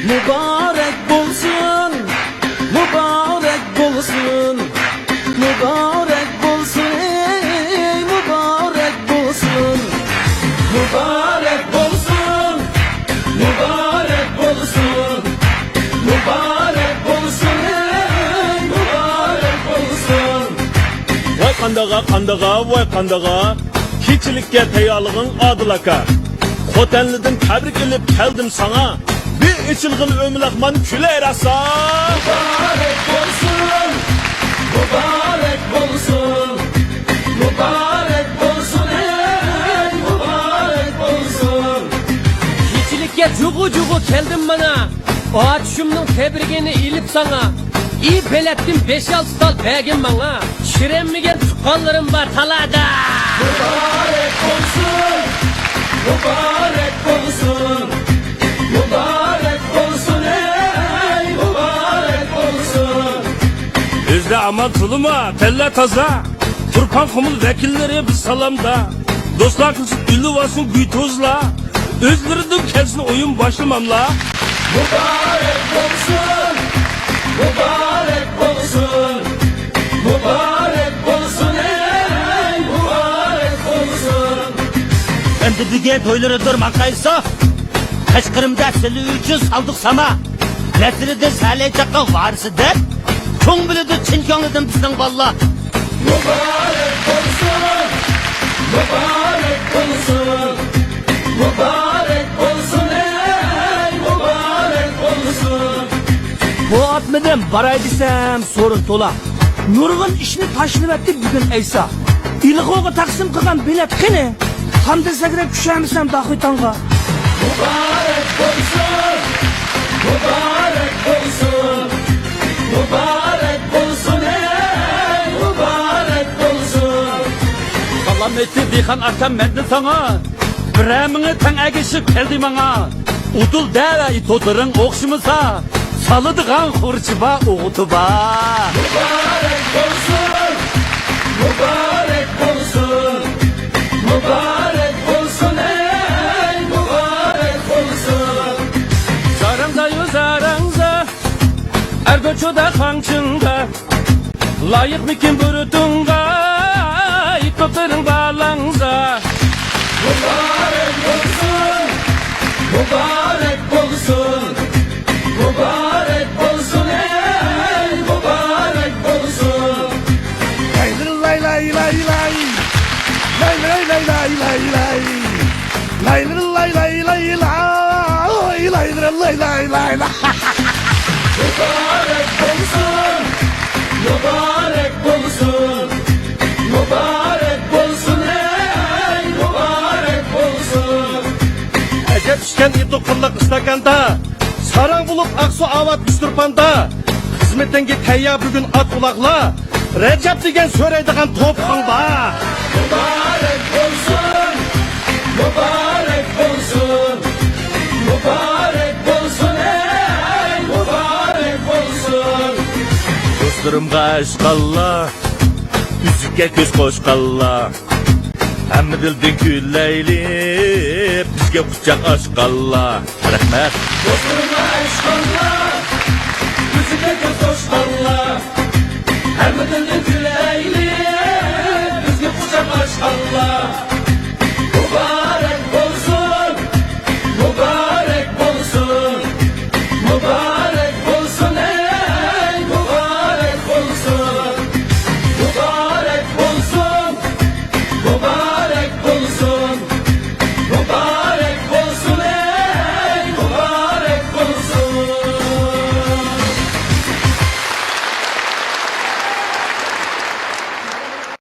Mübarek bolsun, mübarek bolsun, mübarek bolsun, ey mübarek bolsun, mübarek bolsun, mübarek bolsun, mübarek bolsun, ey mübarek bolsun. Vay kandağa, vay kandağa, keçilikке tayalığın adılaka. Xotenlidin tebrik edip geldim sana. Bir içilgin ömülakman küle erasa. Mübarek bolsun, mübarek bolsun, mübarek bolsun, ey mübarek bolsun. Keçilikке cugu keldim bana. Ağaçımның tebrigini ilip sana. İyi belettim 5-6 tal begim bana. Şirenmigen tukallarım var talada. Mübarek bolsun, mübarek bolsun, mübarek bolsun, ey mübarek bolsun. Özde aman tuluma, telle taza. Turpan kumul vekilleri bir salamda. Dostlar kılsın ülü varsın gül tozla. Özlerinin kelsin oyun başlamamla. Mübarek bolsun, mübarek bolsun, mübarek bolsun, ey mübarek bolsun. Endi bugün toyları durma kaysa. Kaşkırımda sili üçün saldık sama. Nesiride salacakka varsıdır. Çoğun bilidir çinkanlıdım bizden valla. Mübarek bolsun, mübarek bolsun, mübarek bolsun, ey mübarek bolsun. Bu atmadan baray desem sorun tola. Nurg'un ishni tashlab etdi bugun Aysa. Ilg'o'ga taqsim qilgan bilet qani? Hamda sakrab tushamisan Dahitonga. Mübarek bolsun, mübarek bolsun, mübarek bolsun, ey mübarek bolsun. Allah'ım etti dihan akşam mendil sana. Biramını tan agishib keldi bana. Udul dara itodirın okşumuza. Salıdıgan hurçuba uğutuba. Mübarek bolsun, mübarek bolsun, mübarek bolsun, ey mübarek bolsun. Zarangza ergoçoda kançında. Layık mikin burutunga. İtopların bağlanza. Mübarek bolsun, mübarek bolsun, mübarek bolsun, ey mübarek bolsun. Lay lay lay lay. Lay lay lay lay lay lay. Lay lay lay lay lay. Lay lay lay lay lay. Mübarek bolsun, mübarek bolsun, mübarek bolsun, ey mübarek bolsun. Ece pişken ito kıllık ıstakanda. Sarang bulup aksu avat üstürpanda. Hizmetten git teyya bugün at ulakla. Recep degen söyleydiğin top kılba. Mübarek bolsun, mübarek bolsun, mübarek bolsun, ey mübarek bolsun. Dostlarımga aşkalla. Üzükке göz koşkalla. Hem bildin gülleyli. Bizge kucak aşkalla. Rahmet. Dostlarıma eşkalla, yüzüne göz koşkalla. Her mıdırın güleyli, bizge kucak aşkalla.